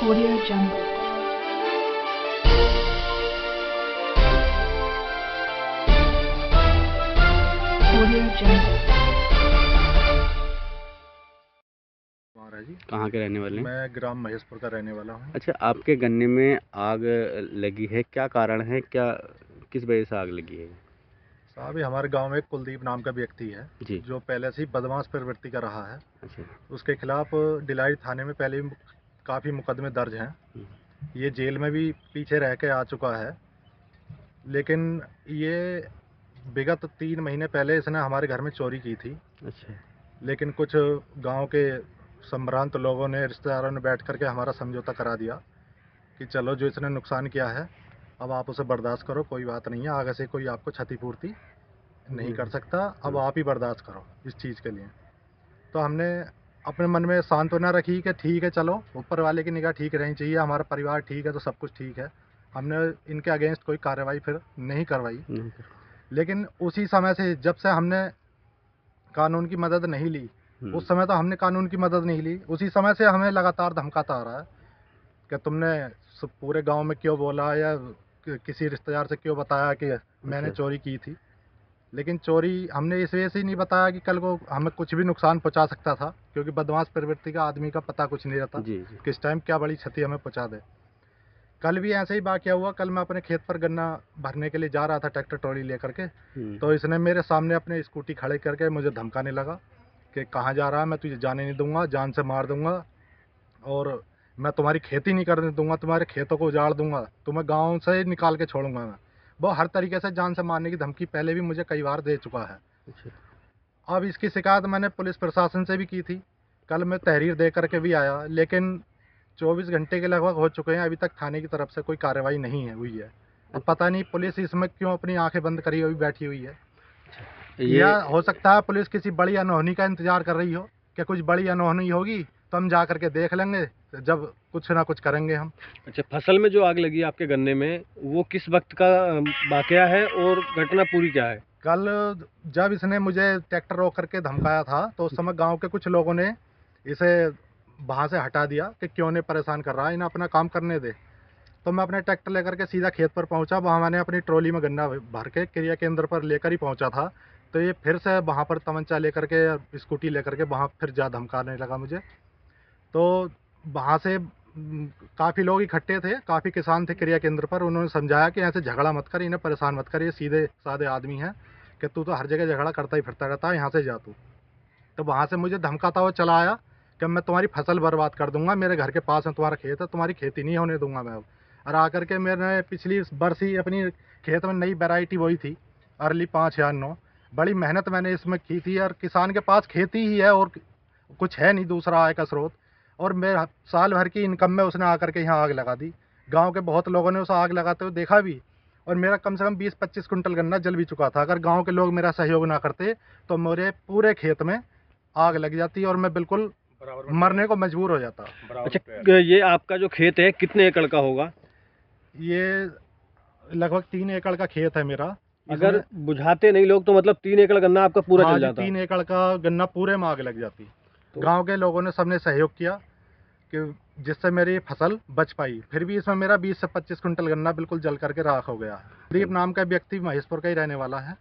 Audio Jungle. Audio Jungle. महाराज जी, कहाँ के रहने वाले हैं? मैं ग्राम महेशपुर का रहने वाला हूँ। अच्छा, आपके गन्ने में आग लगी है, क्या कारण है, क्या किस वजह से आग लगी है? साहब, ये हमारे गांव में एक कुलदीप नाम का व्यक्ति है जी। जो पहले से ही बदमाश प्रवृत्ति का रहा है। अच्छा। उसके खिलाफ डिलाइट थाने में पहले ही काफ़ी मुकदमे दर्ज हैं। ये जेल में भी पीछे रह के आ चुका है, लेकिन ये विगत 3 महीने पहले इसने हमारे घर में चोरी की थी। अच्छा। लेकिन कुछ गांव के संभ्रांत लोगों ने, रिश्तेदारों ने बैठ करके हमारा समझौता करा दिया कि चलो, जो इसने नुकसान किया है अब आप उसे बर्दाश्त करो, कोई बात नहीं है, आगे से कोई आपको क्षतिपूर्ति नहीं कर सकता, अब आप ही बर्दाश्त करो इस चीज़ के लिए। तो हमने अपने मन में सांत्वना रखी कि ठीक है, चलो, ऊपर वाले की निगाह ठीक रहनी चाहिए, हमारा परिवार ठीक है तो सब कुछ ठीक है। हमने इनके अगेंस्ट कोई कार्रवाई फिर नहीं करवाई। लेकिन उसी समय से, जब से हमने कानून की मदद नहीं ली, उस समय तो हमने कानून की मदद नहीं ली, उसी समय से हमें लगातार धमकाता आ रहा है कि तुमने पूरे गांव में क्यों बोला या किसी रिश्तेदार से क्यों बताया कि मैंने चोरी की थी। लेकिन चोरी हमने इस वजह से ही नहीं बताया कि कल को हमें कुछ भी नुकसान पहुंचा सकता था, क्योंकि बदमाश प्रवृत्ति का आदमी का पता कुछ नहीं रहता जी, जी। किस टाइम क्या बड़ी क्षति हमें पहुंचा दे। कल भी ऐसे ही वाकया हुआ। कल मैं अपने खेत पर गन्ना भरने के लिए जा रहा था ट्रैक्टर ट्रॉली लेकर के, तो इसने मेरे सामने अपने स्कूटी खड़े करके मुझे धमकाने लगा कि कहाँ जा रहा है, मैं तुझे जाने नहीं दूंगा, जान से मार दूंगा, और मैं तुम्हारी खेती नहीं करने दूंगा, तुम्हारे खेतों को उजाड़ दूंगा, तुम्हें गांव से निकाल के छोड़ूंगा मैं। वो हर तरीके से जान से मारने की धमकी पहले भी मुझे कई बार दे चुका है। अब इसकी शिकायत मैंने पुलिस प्रशासन से भी की थी। कल मैं तहरीर दे करके भी आया, लेकिन 24 घंटे के लगभग हो चुके हैं, अभी तक थाने की तरफ से कोई कार्रवाई नहीं हुई है। अब पता नहीं पुलिस इसमें क्यों अपनी आंखें बंद करी हुई बैठी हुई है। या हो सकता है पुलिस किसी बड़ी अनहोनी का इंतजार कर रही हो कि कुछ बड़ी अनहोनी होगी तो हम जा करके देख लेंगे, जब कुछ ना कुछ करेंगे हम। अच्छा, फसल में जो आग लगी आपके गन्ने में, वो किस वक्त का वाकया है और घटना पूरी क्या है? कल जब इसने मुझे ट्रैक्टर रोक करके धमकाया था, तो उस समय गांव के कुछ लोगों ने इसे वहाँ से हटा दिया कि क्यों नहीं परेशान कर रहा है, इन्हें अपना काम करने दे। तो मैं अपने ट्रैक्टर लेकर के सीधा खेत पर पहुंचा। वहाँ मैंने अपनी ट्रॉली में गन्ना भर के क्रिया केंद्र पर लेकर ही पहुंचा था, तो ये फिर से वहाँ पर तमंचा लेकर के, स्कूटी लेकर के वहाँ फिर जा धमकाने लगा मुझे। तो वहाँ से काफ़ी लोग इकट्ठे थे, काफ़ी किसान थे क्रिया केंद्र पर। उन्होंने समझाया कि ऐसे झगड़ा मत कर, इन्हें परेशान मत कर, ये सीधे साधे आदमी हैं, कि तू तो हर जगह झगड़ा करता ही फिरता रहता है, यहाँ से जा तू। तो वहाँ से मुझे धमकाता हुआ चला आया कि मैं तुम्हारी फसल बर्बाद कर दूंगा, मेरे घर के पास में तुम्हारा खेत है, तुम्हारी खेती नहीं होने दूंगा मैं अब। और आकर के मैंने पिछली वर्ष ही अपनी खेत में नई वैरायटी बोई थी, अर्ली 5009। बड़ी मेहनत मैंने इसमें की थी, और किसान के पास खेती ही है और कुछ है नहीं दूसरा आय का स्रोत, और मेरे साल भर की इनकम में उसने आकर के यहाँ आग लगा दी। गांव के बहुत लोगों ने उसे आग लगाते हुए देखा भी, और मेरा कम से कम 20-25 कुंटल गन्ना जल भी चुका था। अगर गांव के लोग मेरा सहयोग ना करते तो मेरे पूरे खेत में आग लग जाती और मैं बिल्कुल मरने को मजबूर हो जाता। अच्छा, ये आपका जो खेत है कितने एकड़ का होगा? ये लगभग 3 एकड़ का खेत है मेरा। अगर बुझाते नहीं लोग तो मतलब 3 एकड़ गन्ना आपका पूरा जल जाता? 3 एकड़ का गन्ना पूरे में आग लग जाती। गांव के लोगों ने सबने सहयोग किया कि जिससे मेरी फसल बच पाई। फिर भी इसमें मेरा 20 से 25 कुंटल गन्ना बिल्कुल जल करके राख हो गया। दीप नाम का व्यक्ति महेशपुर का ही रहने वाला है।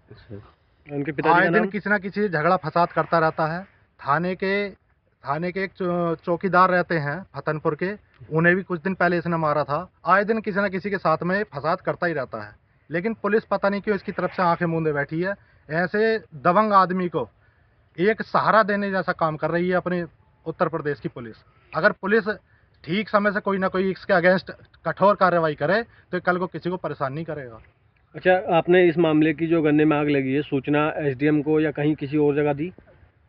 उनके पिताजी आए दिन किसी ना किसी झगड़ा फसाद करता रहता है। थाने के एक चौकीदार रहते हैं फतनपुर के, उन्हें भी कुछ दिन पहले इसने मारा था। आए दिन किसी न किसी के साथ में फसाद करता ही रहता है, लेकिन पुलिस पता नहीं क्यों इसकी तरफ से आंखें मूंदे बैठी है। ऐसे दबंग आदमी को एक सहारा देने जैसा काम कर रही है अपने उत्तर प्रदेश की पुलिस। अगर पुलिस ठीक समय से कोई ना कोई इसके अगेंस्ट कठोर कार्रवाई करे तो कल को किसी को परेशान नहीं करेगा। अच्छा, आपने इस मामले की जो गन्ने में आग लगी है सूचना एसडीएम को या कहीं किसी और जगह दी?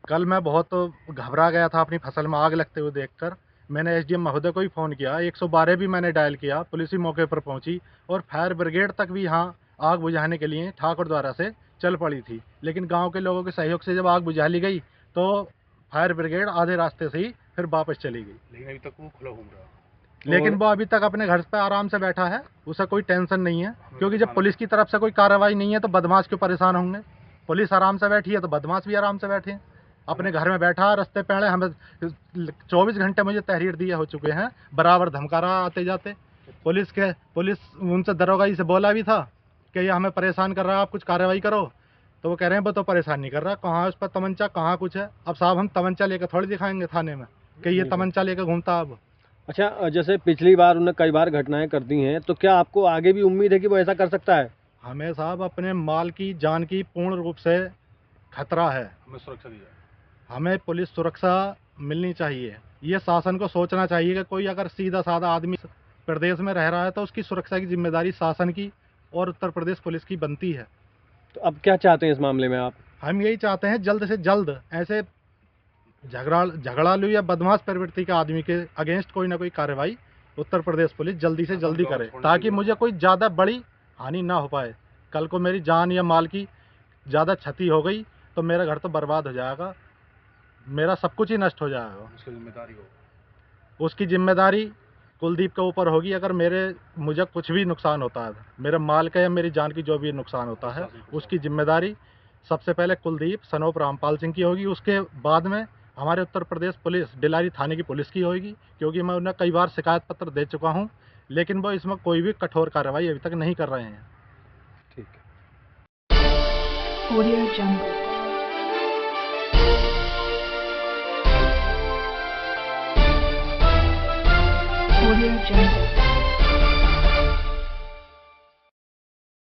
कल मैं बहुत घबरा गया था अपनी फसल में आग लगते हुए देखकर। मैंने एसडीएम महोदय को ही फ़ोन किया, 112 भी मैंने डायल किया, पुलिस भी मौके पर पहुंची और फायर ब्रिगेड तक भी यहाँ आग बुझाने के लिए ठाकुर द्वारा से चल पड़ी थी। लेकिन गांव के लोगों के सहयोग से जब आग बुझा ली गई तो फायर ब्रिगेड आधे रास्ते से ही फिर वापस चली गई। लेकिन अभी तक वो खुला घूम रहा है। लेकिन वो अभी तक अपने घर पे आराम से बैठा है, उसे कोई टेंशन नहीं है, क्योंकि जब पुलिस की तरफ से कोई कार्रवाई नहीं है तो बदमाश क्यों परेशान होंगे। पुलिस आराम से बैठी है तो बदमाश भी आराम से बैठे हैं। अपने घर में बैठा रास्ते पे हमें 24 घंटे मुझे तहरीर दिए हो चुके हैं, बराबर धमका रहा आते जाते। पुलिस उनसे दरोगाई से बोला भी था कि ये हमें परेशान कर रहा है, आप कुछ कार्रवाई करो। तो वो कह रहे हैं वो तो परेशान नहीं कर रहा, कहाँ उस पर तमंचा, कहाँ कुछ है। अब साहब हम तमंचा लेकर थोड़ी दिखाएंगे थाने में कि ये तमंचा लेकर घूमता अब। अच्छा, जैसे पिछली बार उन्होंने कई बार घटनाएं कर दी हैं, तो क्या आपको आगे भी उम्मीद है कि वो ऐसा कर सकता है? हमें साहब अपने माल की जान की पूर्ण रूप से खतरा है। हमें सुरक्षा दी जाए। हमें पुलिस सुरक्षा मिलनी चाहिए। ये शासन को सोचना चाहिए कि कोई अगर सीधा साधा आदमी प्रदेश में रह रहा है तो उसकी सुरक्षा की जिम्मेदारी शासन की और उत्तर प्रदेश पुलिस की बनती है। तो अब क्या चाहते हैं इस मामले में आप? हम यही चाहते हैं जल्द से जल्द ऐसे झगड़ालू या बदमाश प्रवृत्ति के आदमी के अगेंस्ट कोई ना कोई कार्रवाई उत्तर प्रदेश पुलिस जल्दी से जल्दी करे, ताकि मुझे कोई ज़्यादा बड़ी हानि ना हो पाए। कल को मेरी जान या माल की ज़्यादा क्षति हो गई तो मेरा घर तो बर्बाद हो जाएगा, मेरा सब कुछ ही नष्ट हो जाएगा। उसकी जिम्मेदारी हो, उसकी जिम्मेदारी कुलदीप के ऊपर होगी। अगर मुझे कुछ भी नुकसान होता है, मेरे माल का या मेरी जान की जो भी नुकसान होता है, उसकी जिम्मेदारी सबसे पहले कुलदीप सनोप रामपाल सिंह की होगी। उसके बाद में हमारे उत्तर प्रदेश पुलिस डिलारी थाने की पुलिस की होगी, क्योंकि मैं उन्हें कई बार शिकायत पत्र दे चुका हूं, लेकिन वो इसमें कोई भी कठोर कार्रवाई अभी तक नहीं कर रहे हैं। ठीक है। Audio Jungle. Audio Jungle.